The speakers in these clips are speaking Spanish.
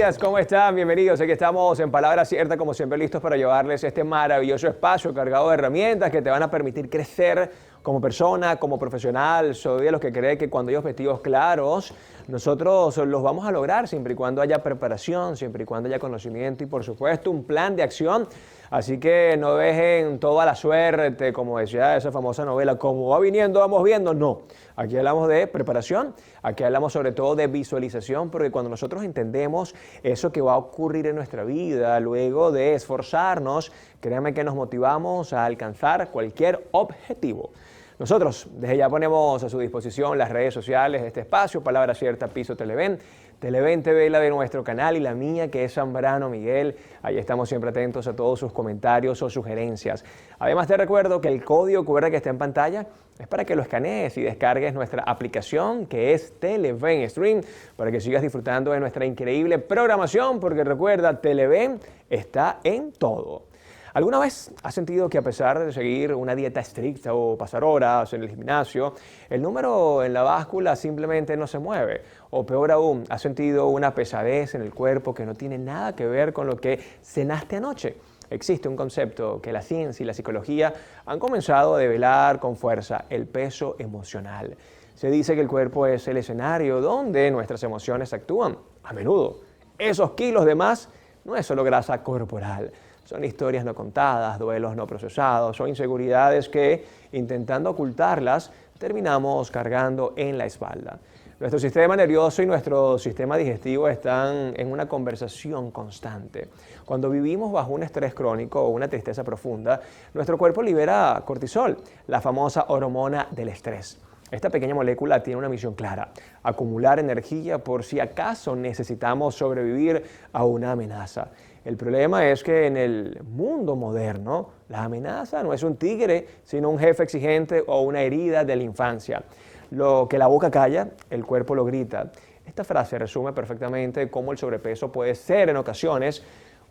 días, ¿cómo están? Bienvenidos. Aquí estamos en Palabra Cierta, como siempre, listos para llevarles este maravilloso espacio cargado de herramientas que te van a permitir crecer como persona, como profesional. Soy de los que cree que cuando hay objetivos claros, nosotros los vamos a lograr siempre y cuando haya preparación, siempre y cuando haya conocimiento y, por supuesto, un plan de acción. Así que no dejen toda la suerte, como decía esa famosa novela, como va viniendo, vamos viendo. No, aquí hablamos de preparación, aquí hablamos sobre todo de visualización, porque cuando nosotros entendemos eso que va a ocurrir en nuestra vida, luego de esforzarnos, créanme que nos motivamos a alcanzar cualquier objetivo. Nosotros desde ya ponemos a su disposición las redes sociales de este espacio, Palabra Cierta, Piso Televen, Televen TV, la de nuestro canal, y la mía, que es Zambrano Miguel. Ahí estamos siempre atentos a todos sus comentarios o sugerencias. Además, te recuerdo que el código QR que está en pantalla es para que lo escanees y descargues nuestra aplicación, que es Televen Stream, para que sigas disfrutando de nuestra increíble programación, porque recuerda, Televen está en todo. ¿Alguna vez has sentido que, a pesar de seguir una dieta estricta o pasar horas en el gimnasio, el número en la báscula simplemente no se mueve? O peor aún, ¿has sentido una pesadez en el cuerpo que no tiene nada que ver con lo que cenaste anoche? Existe un concepto que la ciencia y la psicología han comenzado a develar con fuerza: el peso emocional. Se dice que el cuerpo es el escenario donde nuestras emociones actúan. A menudo, esos kilos de más no es solo grasa corporal. Son historias no contadas, duelos no procesados o inseguridades que, intentando ocultarlas, terminamos cargando en la espalda. Nuestro sistema nervioso y nuestro sistema digestivo están en una conversación constante. Cuando vivimos bajo un estrés crónico o una tristeza profunda, nuestro cuerpo libera cortisol, la famosa hormona del estrés. Esta pequeña molécula tiene una misión clara: acumular energía por si acaso necesitamos sobrevivir a una amenaza. El problema es que en el mundo moderno, la amenaza no es un tigre, sino un jefe exigente o una herida de la infancia. Lo que la boca calla, el cuerpo lo grita. Esta frase resume perfectamente cómo el sobrepeso puede ser, en ocasiones,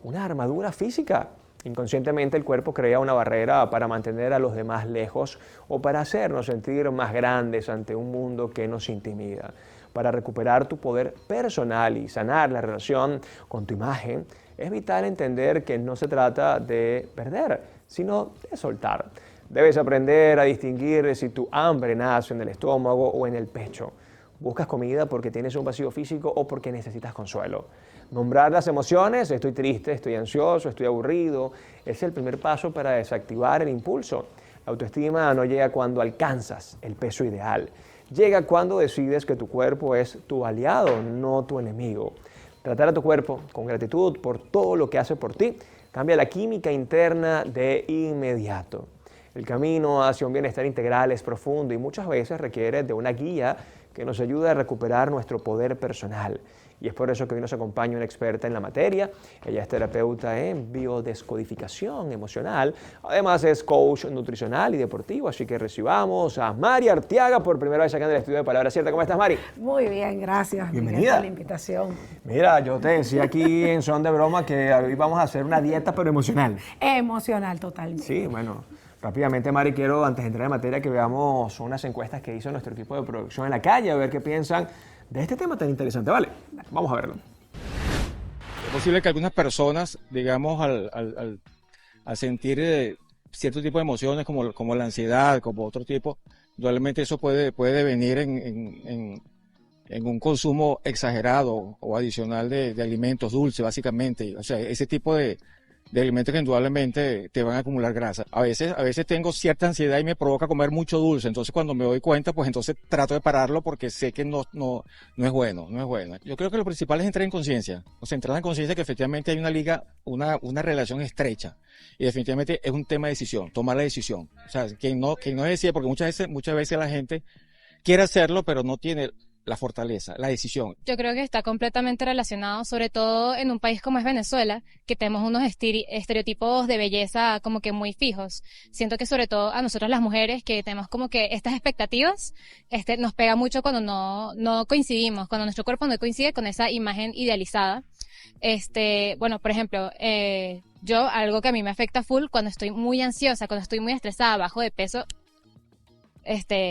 una armadura física. Inconscientemente el cuerpo crea una barrera para mantener a los demás lejos o para hacernos sentir más grandes ante un mundo que nos intimida. Para recuperar tu poder personal y sanar la relación con tu imagen, es vital entender que no se trata de perder, sino de soltar. Debes aprender a distinguir si tu hambre nace en el estómago o en el pecho. Buscas comida porque tienes un vacío físico o porque necesitas consuelo. Nombrar las emociones: estoy triste, estoy ansioso, estoy aburrido, es el primer paso para desactivar el impulso. La autoestima no llega cuando alcanzas el peso ideal. Llega cuando decides que tu cuerpo es tu aliado, no tu enemigo. Tratar a tu cuerpo con gratitud por todo lo que hace por ti cambia la química interna de inmediato. El camino hacia un bienestar integral es profundo y muchas veces requiere de una guía que nos ayude a recuperar nuestro poder personal. Y es por eso que hoy nos acompaña una experta en la materia. Ella es terapeuta en biodescodificación emocional. Además es coach nutricional y deportivo. Así que recibamos a Mari Arteaga por primera vez acá en el estudio de Palabra Cierta. ¿Cómo estás, Mari? Muy bien, gracias. Bienvenida. Por la invitación. Mira, yo te decía aquí en son de broma que hoy vamos a hacer una dieta pero emocional. Emocional totalmente. Sí, bueno. Rápidamente, Mari, quiero, antes de entrar en materia, que veamos unas encuestas que hizo nuestro equipo de producción en la calle, a ver qué piensan de este tema tan interesante. Vale, vamos a verlo. Es posible que algunas personas, digamos, al sentir cierto tipo de emociones como la ansiedad, como otro tipo, realmente eso puede venir en un consumo exagerado o adicional de alimentos dulces, básicamente. O sea, ese tipo de alimentos que indudablemente te van a acumular grasa. A veces tengo cierta ansiedad y me provoca comer mucho dulce, entonces cuando me doy cuenta, pues entonces trato de pararlo porque sé que no es bueno, no es bueno. Yo creo que lo principal es entrar en conciencia, o sea, entrar en conciencia que efectivamente hay una relación estrecha y definitivamente es un tema de decisión, tomar la decisión. O sea, quien no decide, porque muchas veces la gente quiere hacerlo, pero no tiene la fortaleza, la decisión. Yo creo que está completamente relacionado, sobre todo en un país como es Venezuela, que tenemos unos estereotipos de belleza como que muy fijos. Siento que sobre todo a nosotros las mujeres, que tenemos como que estas expectativas, nos pega mucho cuando no coincidimos, cuando nuestro cuerpo no coincide con esa imagen idealizada. Bueno, por ejemplo, yo, algo que a mí me afecta full, cuando estoy muy ansiosa, cuando estoy muy estresada, bajo de peso,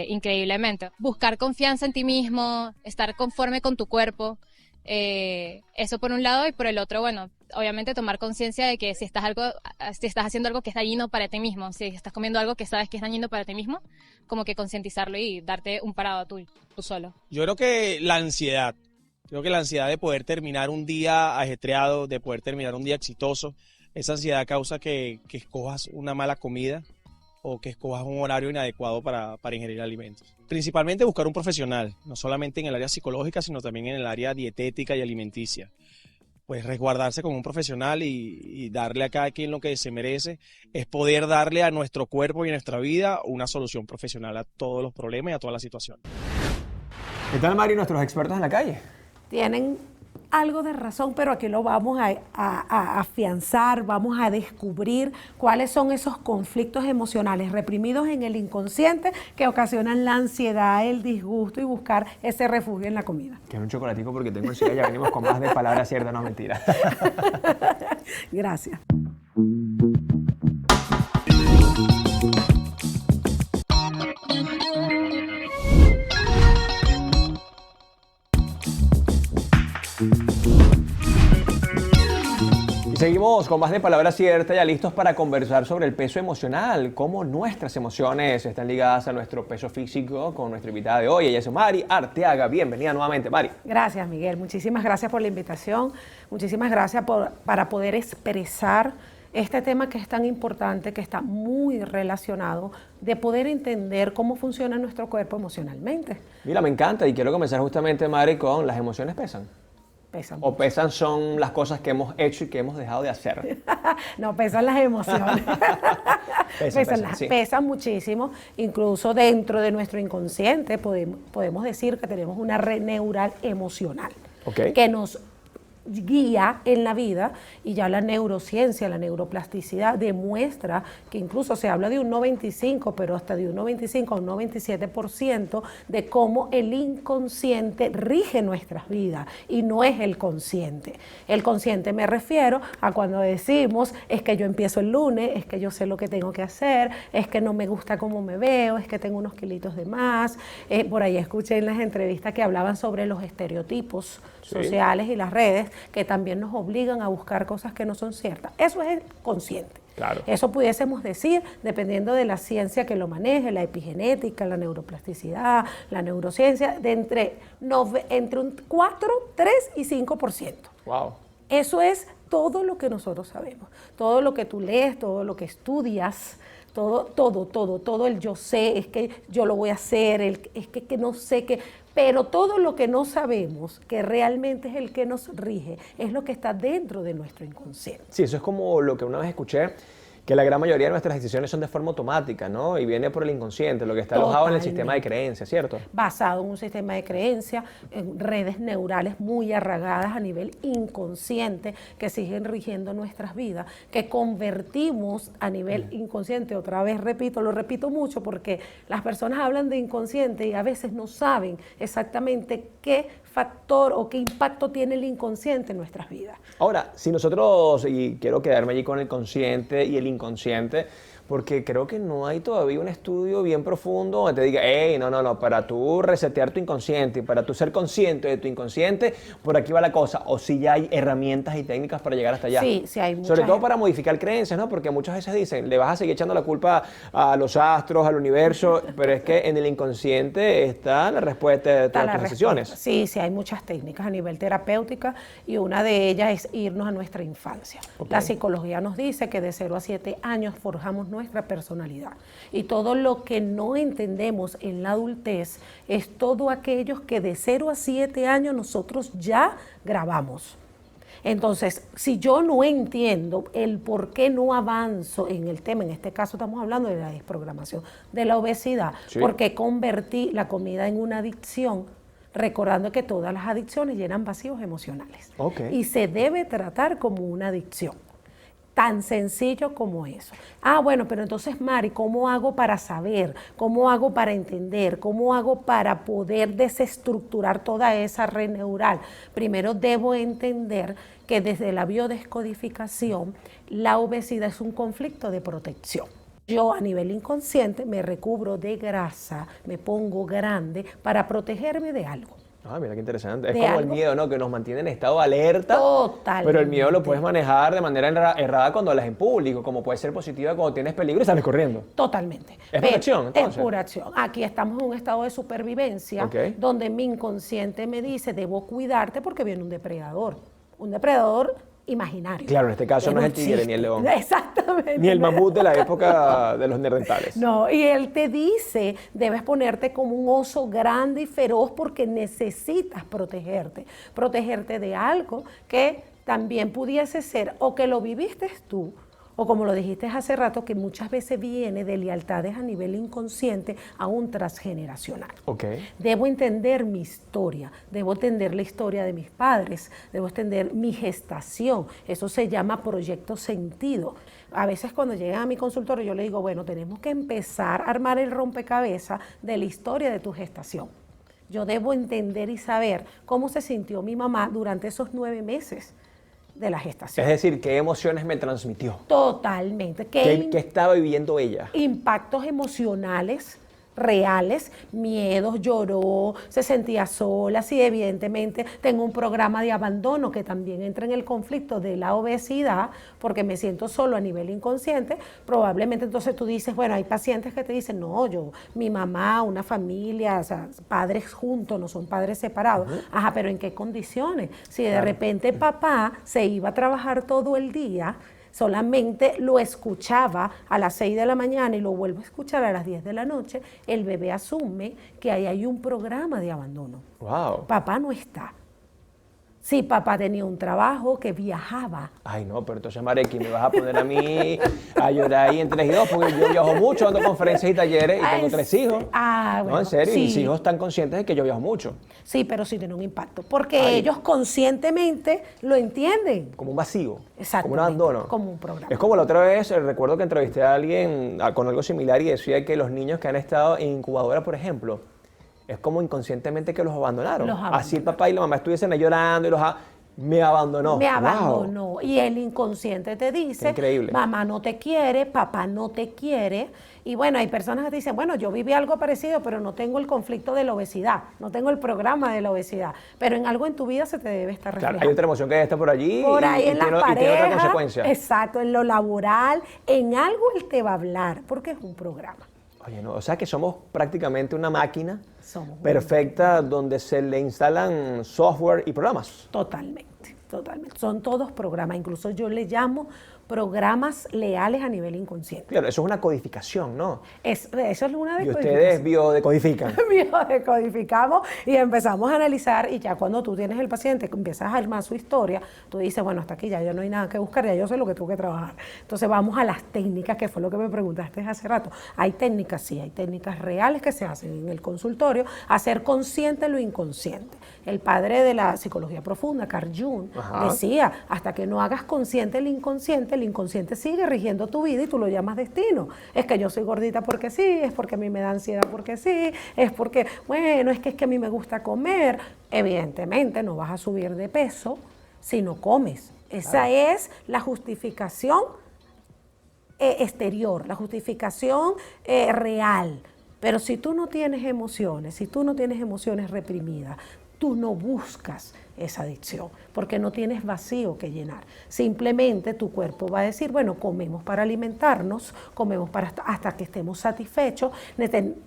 increíblemente. Buscar confianza en ti mismo, estar conforme con tu cuerpo, Eso por un lado, y por el otro, bueno, obviamente tomar conciencia de que si estás haciendo algo que es dañino para ti mismo, si estás comiendo algo que sabes que es dañino para ti mismo, como que concientizarlo y darte un parado tú solo. Yo creo que la ansiedad. Creo que la ansiedad de poder terminar un día ajetreado, de poder terminar un día exitoso, esa ansiedad causa que escojas una mala comida o que escojas un horario inadecuado para ingerir alimentos. Principalmente buscar un profesional, no solamente en el área psicológica, sino también en el área dietética y alimenticia. Pues resguardarse con un profesional y darle a cada quien lo que se merece, es poder darle a nuestro cuerpo y a nuestra vida una solución profesional a todos los problemas y a todas las situaciones. ¿Qué tal, Mari, nuestros expertos en la calle? Tienen algo de razón, pero aquí lo vamos a afianzar, vamos a descubrir cuáles son esos conflictos emocionales reprimidos en el inconsciente que ocasionan la ansiedad, el disgusto y buscar ese refugio en la comida. Quiero un chocolatico porque tengo ansiedad, ya venimos con más de palabras ciertas, no mentiras. Gracias. Seguimos con más de Palabra Cierta, ya listos para conversar sobre el peso emocional, cómo nuestras emociones están ligadas a nuestro peso físico con nuestra invitada de hoy. Ella es Mari Arteaga. Bienvenida nuevamente, Mari. Gracias, Miguel. Muchísimas gracias por la invitación. Muchísimas gracias para poder expresar este tema que es tan importante, que está muy relacionado, de poder entender cómo funciona nuestro cuerpo emocionalmente. Mira, me encanta y quiero comenzar justamente, Mari, con las emociones pesan. Pesan. ¿O pesan son las cosas que hemos hecho y que hemos dejado de hacer? No, pesan las emociones. Sí. Pesan muchísimo. Incluso dentro de nuestro inconsciente podemos decir que tenemos una red neural emocional que nos guía en la vida, y ya la neurociencia, la neuroplasticidad demuestra que incluso se habla de un 95, pero hasta de un 95 a un 97% de cómo el inconsciente rige nuestras vidas y no es el consciente. El consciente me refiero a cuando decimos es que yo empiezo el lunes, es que yo sé lo que tengo que hacer, es que no me gusta cómo me veo, es que tengo unos kilitos de más. Por ahí escuché en las entrevistas que hablaban sobre los estereotipos sociales y las redes, que también nos obligan a buscar cosas que no son ciertas. Eso es el consciente. Claro. Eso pudiésemos decir, dependiendo de la ciencia que lo maneje, la epigenética, la neuroplasticidad, la neurociencia, de entre un 4, 3 y 5%. Wow. Eso es todo lo que nosotros sabemos. Todo lo que tú lees, todo lo que estudias, todo el yo sé, es que yo lo voy a hacer, es que no sé qué. Pero todo lo que no sabemos, que realmente es el que nos rige, es lo que está dentro de nuestro inconsciente. Sí, eso es como lo que una vez escuché, que la gran mayoría de nuestras decisiones son de forma automática, ¿no? Y viene por el inconsciente, lo que está alojado en el sistema de creencias, ¿cierto? Basado en un sistema de creencias, en redes neurales muy arraigadas a nivel inconsciente que siguen rigiendo nuestras vidas, que convertimos a nivel inconsciente. Otra vez lo repito mucho porque las personas hablan de inconsciente y a veces no saben exactamente qué factor o qué impacto tiene el inconsciente en nuestras vidas. Ahora, si nosotros, y quiero quedarme allí con el consciente y el inconsciente, porque creo que no hay todavía un estudio bien profundo donde te diga, hey, no, para tú resetear tu inconsciente y para tú ser consciente de tu inconsciente, por aquí va la cosa. O si ya hay herramientas y técnicas para llegar hasta allá. Sí, hay muchas. Sobre todo para modificar creencias, ¿no? Porque muchas veces dicen, le vas a seguir echando la culpa a los astros, al universo, pero es que en el inconsciente está la respuesta de todas tus decisiones. Sí, hay muchas técnicas a nivel terapéutica y una de ellas es irnos a nuestra infancia. La psicología nos dice que de 0 a 7 años forjamos nuestra personalidad, y todo lo que no entendemos en la adultez es todo aquello que de 0 a 7 años nosotros ya grabamos. Entonces, si yo no entiendo el por qué no avanzo en el tema, en este caso estamos hablando de la desprogramación de la obesidad, porque convertí la comida en una adicción, recordando que todas las adicciones llenan vacíos emocionales y se debe tratar como una adicción. Tan sencillo como eso. Bueno, pero entonces, Mari, ¿cómo hago para saber? ¿Cómo hago para entender? ¿Cómo hago para poder desestructurar toda esa red neural? Primero debo entender que desde la biodescodificación, la obesidad es un conflicto de protección. Yo a nivel inconsciente me recubro de grasa, me pongo grande para protegerme de algo. Ah, mira qué interesante. Es De como el algo. miedo, ¿no? Que nos mantiene en estado de alerta. Totalmente. Pero el miedo lo puedes manejar de manera errada cuando hablas en público, como puede ser positiva cuando tienes peligro y sales corriendo. Totalmente. Es Pero pura acción, entonces. Es pura acción. Aquí estamos en un estado de supervivencia Ok. donde mi inconsciente me dice, debo cuidarte porque viene un depredador. Un depredador imaginario. Claro, en este caso Que no es el tigre existe. ni el león. Exactamente. Ni el mamut de la época de los neandertales. No, y él te dice, debes ponerte como un oso grande y feroz porque necesitas protegerte de algo que también pudiese ser o que lo viviste tú, o como lo dijiste hace rato, que muchas veces viene de lealtades a nivel inconsciente aún transgeneracional. Ok. Debo entender mi historia, debo entender la historia de mis padres, debo entender mi gestación. Eso se llama proyecto sentido. A veces cuando llegan a mi consultorio yo le digo, bueno, tenemos que empezar a armar el rompecabezas de la historia de tu gestación. Yo debo entender y saber cómo se sintió mi mamá durante esos 9 meses de la gestación. Es decir, ¿qué emociones me transmitió? Totalmente. ¿Qué estaba viviendo ella? Impactos emocionales reales, miedos, lloró, se sentía sola, sí, evidentemente tengo un programa de abandono que también entra en el conflicto de la obesidad, porque me siento solo a nivel inconsciente, probablemente entonces tú dices, bueno, hay pacientes que te dicen, no, mi mamá, una familia, o sea, padres juntos, no son padres separados, ajá, pero ¿en qué condiciones? Si de repente papá se iba a trabajar todo el día, solamente lo escuchaba a las 6 de la mañana y lo vuelvo a escuchar a las 10 de la noche, el bebé asume que ahí hay un programa de abandono. Wow. Papá no está. Sí, papá tenía un trabajo que viajaba. Ay, no, pero entonces, Mareki, me vas a poner a mí a llorar ahí en 3 y 2, porque yo viajo mucho, ando a conferencias y talleres y tengo 3 hijos. Ah, bueno, No, en serio, y mis sí. hijos están conscientes de que yo viajo mucho. Sí, pero sí tiene un impacto, porque Ay. ellos conscientemente lo entienden. Como un vacío, como un Exactamente, abandono. como un programa. Es como la otra vez, recuerdo que entrevisté a alguien con algo similar y decía que los niños que han estado en incubadora, por ejemplo, es como inconscientemente que los abandonaron. Los abandonaron. Así el papá y la mamá estuviesen ahí llorando y me abandonó. Me Wow. abandonó. Y el inconsciente te dice, Qué increíble. mamá no te quiere, papá no te quiere. Y bueno, hay personas que te dicen, bueno, yo viví algo parecido, pero no tengo el conflicto de la obesidad, no tengo el programa de la obesidad. Pero en algo en tu vida se te debe estar Claro, reflejando. hay otra emoción que está por allí Por ahí y en las tiene otra parejas, consecuencia. exacto, en lo laboral, en algo él te va a hablar, porque es un programa. Oye, no, o sea que somos prácticamente una máquina Somos perfecta donde se le instalan software y programas. Totalmente, totalmente. Son todos programas, incluso yo le llamo programas leales a nivel inconsciente. Claro, eso es una codificación, ¿no? Eso es una Y ustedes decodificación. biodecodifican. Biodecodificamos y empezamos a analizar, y ya cuando tú tienes el paciente, empiezas a armar su historia, tú dices, bueno, hasta aquí ya no hay nada que buscar, ya yo sé lo que tengo que trabajar. Entonces vamos a las técnicas, que fue lo que me preguntaste hace rato. Hay técnicas, sí, hay técnicas reales que se hacen en el consultorio, hacer consciente lo inconsciente. El padre de la psicología profunda, Carl Jung, Ajá. decía, hasta que no hagas consciente el inconsciente sigue rigiendo tu vida y tú lo llamas destino. Es que yo soy gordita porque sí, es porque a mí me da ansiedad porque sí, es porque, bueno, es que a mí me gusta comer. Evidentemente no vas a subir de peso si no comes. Esa es la justificación exterior, la justificación real. Pero si tú no tienes emociones, si tú no tienes emociones reprimidas, tú no buscas esa adicción, porque no tienes vacío que llenar. Simplemente tu cuerpo va a decir, bueno, comemos para alimentarnos, comemos hasta que estemos satisfechos,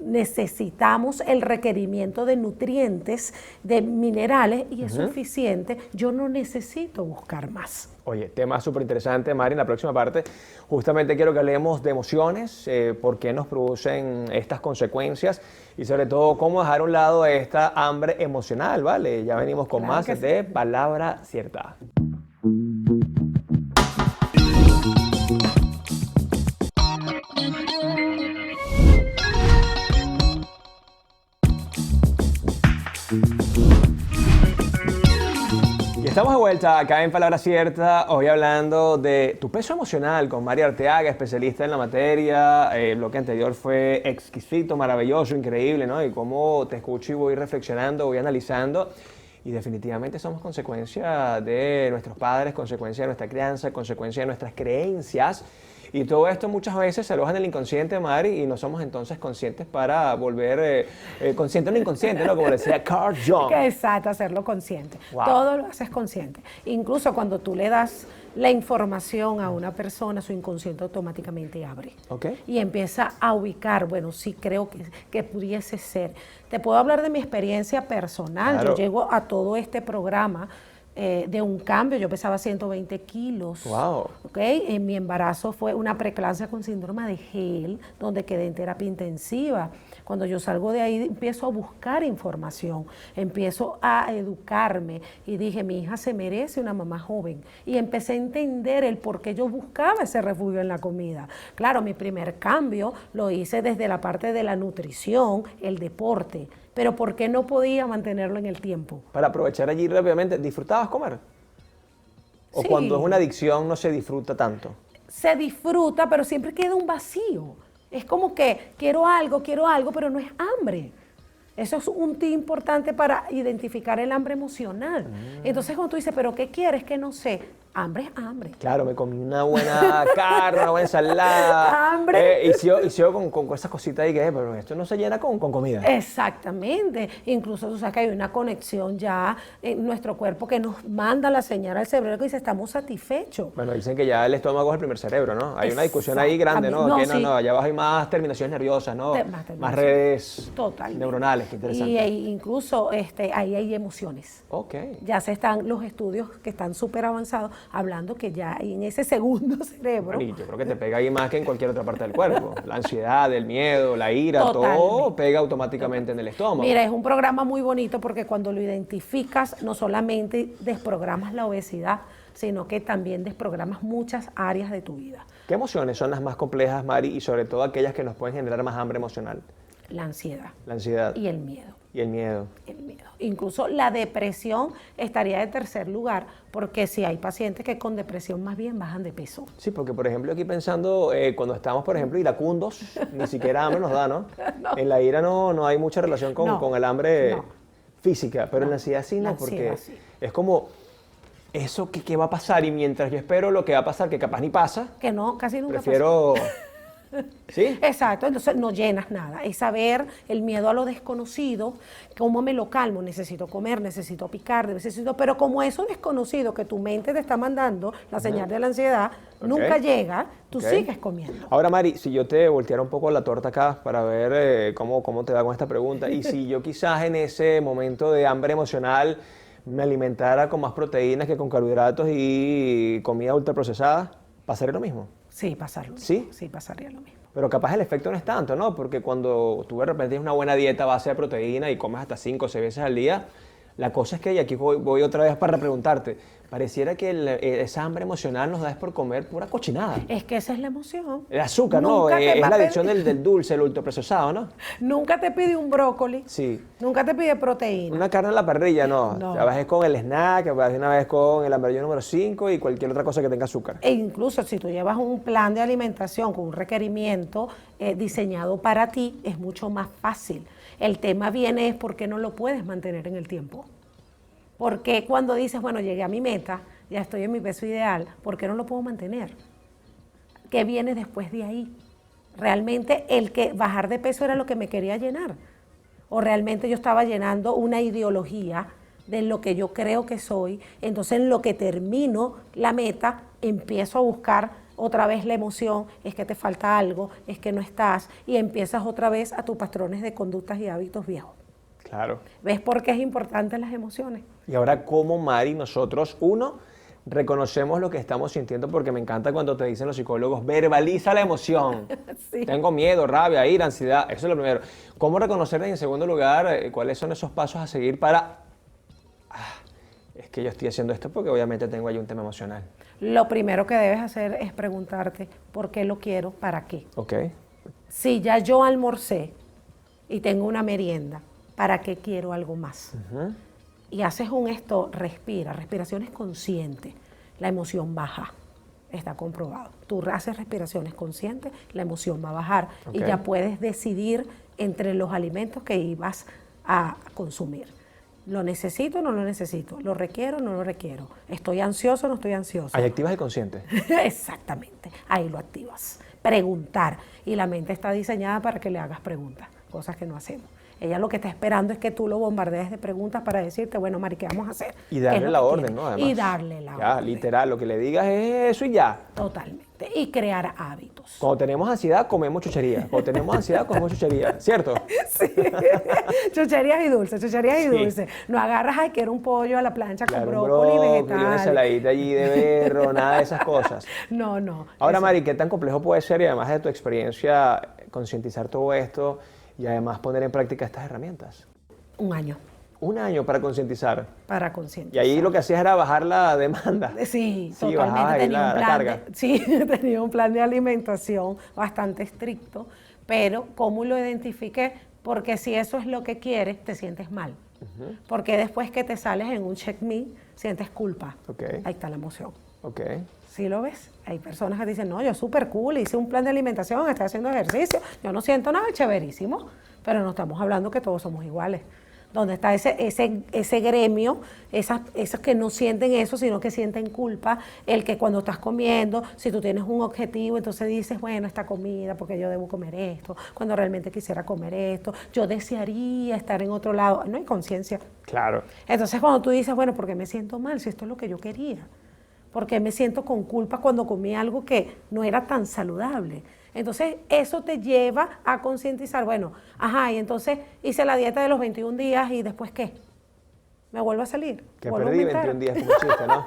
necesitamos el requerimiento de nutrientes, de minerales, y es suficiente, yo no necesito buscar más. Oye, tema súper interesante, Mari. En la próxima parte justamente quiero que hablemos de emociones, por qué nos producen estas consecuencias y sobre todo cómo dejar a un lado esta hambre emocional, ¿vale? Ya venimos con Claro más que sí. de Palabra Cierta. Y estamos de vuelta acá en Palabra Cierta, hoy hablando de tu peso emocional con Mari Arteaga, especialista en la materia. El bloque anterior fue exquisito, maravilloso, increíble, ¿no? Y cómo te escucho y voy reflexionando, voy analizando. Y definitivamente somos consecuencia de nuestros padres, consecuencia de nuestra crianza, consecuencia de nuestras creencias. Y todo esto muchas veces se aloja en el inconsciente, Mari, y no somos entonces conscientes para volver consciente o no inconsciente, ¿no? Como decía Carl Jung. Exacto, hacerlo consciente. Wow. Todo lo haces consciente. Incluso cuando tú le das la información a una persona, su inconsciente automáticamente abre. Okay. Y empieza a ubicar, bueno, sí creo que pudiese ser. Te puedo hablar de mi experiencia personal. Claro. Yo llego a todo este programa de un cambio. Yo pesaba 120 kilos. Wow. ¿Okay? En mi embarazo fue una preeclampsia con síndrome de Gel, donde quedé en terapia intensiva. Cuando yo salgo de ahí empiezo a buscar información, empiezo a educarme y dije, mi hija se merece una mamá joven. Y empecé a entender el por qué yo buscaba ese refugio en la comida. Claro, mi primer cambio lo hice desde la parte de la nutrición, el deporte, pero ¿por qué no podía mantenerlo en el tiempo? Para aprovechar allí rápidamente, ¿disfrutabas comer? ¿O Sí. cuando es una adicción no se disfruta tanto? Se disfruta, pero siempre queda un vacío. Es como que quiero algo, pero no es hambre. Eso es un tip importante para identificar el hambre emocional. Entonces cuando tú dices, ¿pero qué quieres? Que no sé. Hambre es hambre. Claro, me comí una buena carne, una buena ensalada. Hambre. Y sigo con esas cositas ahí que, pero esto no se llena con comida. Exactamente. Incluso tú sabes que hay una conexión ya en nuestro cuerpo que nos manda la señal al cerebro que dice, estamos satisfechos. Bueno, dicen que ya el estómago es el primer cerebro, ¿no? Hay una discusión ahí grande, ¿no? Exactamente. Que No, sí. allá abajo hay más terminaciones nerviosas, ¿no? Más Más terminaciones. redes Totalmente. neuronales, qué interesante. Y incluso ahí hay emociones. Ok. Ya se están los estudios que están súper avanzados hablando que ya en ese segundo cerebro. Bueno, y yo creo que te pega ahí más que en cualquier otra parte del cuerpo. La ansiedad, el miedo, la ira, todo Totalmente. pega automáticamente en el estómago. Mira, es un programa muy bonito porque cuando lo identificas no solamente desprogramas la obesidad, sino que también desprogramas muchas áreas de tu vida. ¿Qué emociones son las más complejas, Mari, y sobre todo aquellas que nos pueden generar más hambre emocional? La ansiedad La ansiedad y el miedo. y el miedo. El miedo. Incluso la depresión estaría de tercer lugar, porque si hay pacientes que con depresión más bien bajan de peso. Sí, porque por ejemplo aquí pensando, cuando estamos por ejemplo iracundos, ni siquiera hambre nos da, ¿no? En la ira no hay mucha relación con el hambre física, pero en la ansiedad sí, La ¿no? Porque ansiedad, sí. es como, eso que va a pasar y mientras yo espero lo que va a pasar, que capaz ni pasa, Que no, casi nunca pasa. prefiero... ¿Sí? Exacto, entonces no llenas nada. Es saber el miedo a lo desconocido, cómo me lo calmo, necesito comer, necesito picar, pero como eso desconocido que tu mente te está mandando, la señal de la ansiedad, nunca llega, tú sigues comiendo. Ahora, Mari, si yo te volteara un poco la torta acá para ver cómo te va con esta pregunta, y si yo quizás en ese momento de hambre emocional me alimentara con más proteínas que con carbohidratos y comida ultraprocesada, ¿pasaría lo mismo? Sí, pasarlo. ¿Sí? Sí, pasaría lo mismo. Pero capaz el efecto no es tanto, ¿no? Porque cuando tú de repente tienes una buena dieta a base de proteína y comes hasta 5 o 6 veces al día, la cosa es que, y aquí voy otra vez para preguntarte, pareciera que esa hambre emocional nos da es por comer pura cochinada. Es que esa es la emoción. El azúcar, ¿no? Nunca te Es va la a adicción pedir- del dulce, el ultraprocesado, ¿no? Nunca te pide un brócoli, Sí. nunca te pide proteína. Una carne a la parrilla, no. No. A veces con el snack, a veces una vez con el hamburguesa número 5 y cualquier otra cosa que tenga azúcar. E incluso si tú llevas un plan de alimentación con un requerimiento diseñado para ti, es mucho más fácil. El tema viene es por qué no lo puedes mantener en el tiempo. Porque cuando dices, bueno, llegué a mi meta, ya estoy en mi peso ideal, ¿por qué no lo puedo mantener? ¿Qué viene después de ahí? ¿Realmente el que bajar de peso era lo que me quería llenar? ¿O realmente yo estaba llenando una ideología de lo que yo creo que soy? Entonces en lo que termino la meta, empiezo a buscar otra vez la emoción, es que te falta algo, es que no estás, y empiezas otra vez a tus patrones de conductas y hábitos viejos. Claro. ¿Ves por qué es importante las emociones? Y ahora, ¿cómo, Mari, nosotros, reconocemos lo que estamos sintiendo? Porque me encanta cuando te dicen los psicólogos, verbaliza la emoción. Sí. Tengo miedo, rabia, ira, ansiedad. Eso es lo primero. ¿Cómo reconocer, en segundo lugar, cuáles son esos pasos a seguir para... es que yo estoy haciendo esto porque obviamente tengo ahí un tema emocional. Lo primero que debes hacer es preguntarte por qué lo quiero, para qué. ¿Ok? Si ya yo almorcé y tengo una merienda, ¿para qué quiero algo más? Y haces respiraciones conscientes, la emoción baja, está comprobado. Tú haces respiraciones conscientes, la emoción va a bajar y Ok. ya puedes decidir entre los alimentos que ibas a consumir. ¿Lo necesito o no lo necesito? ¿Lo requiero o no lo requiero? ¿Estoy ansioso o no estoy ansioso? Ahí activas el consciente. Exactamente, ahí lo activas. Preguntar. Y la mente está diseñada para que le hagas preguntas, cosas que no hacemos. Ella lo que está esperando es que tú lo bombardees de preguntas para decirte, bueno, Mari, ¿qué vamos a hacer? Y darle la orden, ¿no? Además, y darle la orden. Literal, lo que le digas es eso y ya. Totalmente. Y crear hábitos. Cuando tenemos ansiedad, comemos chuchería. Cuando tenemos ansiedad, comemos chuchería. ¿Cierto? Sí. Chucherías y dulces, chucherías y dulces. No agarras, ay, quiero un pollo a la plancha con brócoli y vegetales. Una ensaladita allí de berro, nada de esas cosas. No, no. Ahora, Mari, ¿qué tan complejo puede ser, y además de tu experiencia, concientizar todo esto y además poner en práctica estas herramientas? Un año. Un año para concientizar. Para Y concientizar. ahí lo que hacías era bajar la demanda. Sí, Sí, bajabas totalmente. ahí la carga. Sí, tenía un plan de alimentación bastante estricto, pero ¿cómo lo identifiqué? Porque si eso es lo que quieres, te sientes mal. Porque después que te sales en un check me, sientes culpa. Okay. Ahí está la emoción. Ok. ¿Sí lo ves? Hay personas que dicen, no, yo súper cool, hice un plan de alimentación, estoy haciendo ejercicio, yo no siento nada, chéverísimo, pero no estamos hablando que todos somos iguales. Donde está ese gremio, esos que no sienten eso, sino que sienten culpa, el que cuando estás comiendo, si tú tienes un objetivo, entonces dices, bueno, esta comida, porque yo debo comer esto, cuando realmente quisiera comer esto, yo desearía estar en otro lado, no hay conciencia. Claro. Entonces cuando tú dices, bueno, ¿por qué me siento mal si esto es lo que yo quería? ¿Por qué me siento con culpa cuando comí algo que no era tan saludable? Entonces, eso te lleva a concientizar, bueno, ajá, y entonces hice la dieta de los 21 días y después, ¿qué? ¿Me vuelvo a salir? Que ¿Vuelvo a perdí aumentar? 21 días como chiste, ¿no?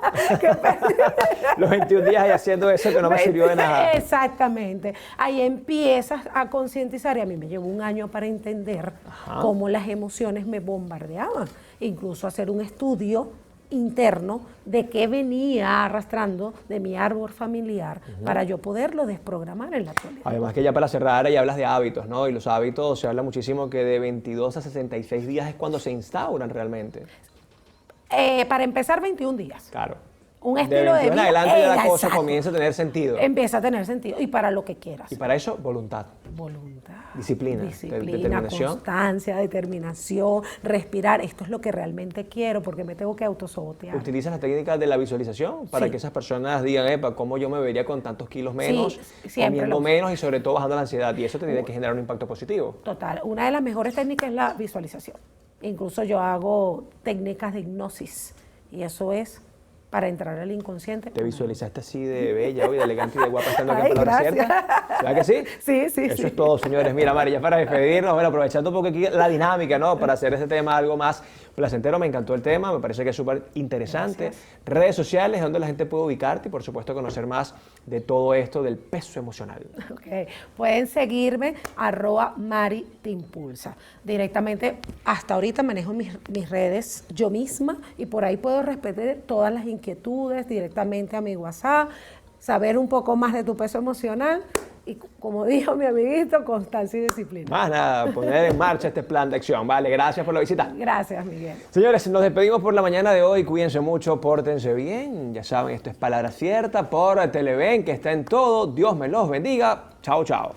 Los 21 días ahí haciendo eso que no me sirvió de nada. Exactamente. Ahí empiezas a concientizar y a mí me llevó un año para entender cómo las emociones me bombardeaban. Incluso hacer un estudio interno de qué venía arrastrando de mi árbol familiar para yo poderlo desprogramar en la actualidad. Además que ya para cerrar, ya hablas de hábitos, ¿no? Y los hábitos, se habla muchísimo que de 22 a 66 días es cuando se instauran realmente. Para empezar, 21 días. Claro. Un estilo de 21 en vida. adelante ya la cosa Exacto. comienza a tener sentido. Empieza a tener sentido. Y para lo que quieras. Y para eso, voluntad. Voluntad. Disciplina. Determinación. Constancia, determinación, respirar. Esto es lo que realmente quiero porque me tengo que autosabotear. ¿Utilizas las técnicas de la visualización para que esas personas digan, epa, cómo yo me vería con tantos kilos menos, comiendo menos y sobre todo bajando la ansiedad? Y eso te tiene que generar un impacto positivo. Total. Una de las mejores técnicas es la visualización. Incluso yo hago técnicas de hipnosis y eso es para entrar al inconsciente. ¿Te visualizaste así de bella, hoy, de elegante y de guapa estando aquí en Palabra gracias. Cierta? ¿Verdad que sí? Sí, sí, Eso sí. es todo, señores. Mira, Mari, ya para despedirnos, bueno, aprovechando un poco aquí la dinámica, ¿no? Para hacer este tema algo más placentero, me encantó el tema, me parece que es súper interesante. Gracias. Redes sociales, donde la gente puede ubicarte y, por supuesto, conocer más de todo esto del peso emocional. Okay. Pueden seguirme, @Mari te impulsa. Directamente, hasta ahorita manejo mis redes yo misma y por ahí puedo responder todas las inquietudes directamente a mi WhatsApp, saber un poco más de tu peso emocional y, como dijo mi amiguito, constancia y disciplina. Más nada, poner en marcha este plan de acción. Vale, gracias por la visita. Gracias, Miguel. Señores, nos despedimos por la mañana de hoy. Cuídense mucho, pórtense bien. Ya saben, esto es Palabra Cierta por Televen, que está en todo. Dios me los bendiga. Chao, chao.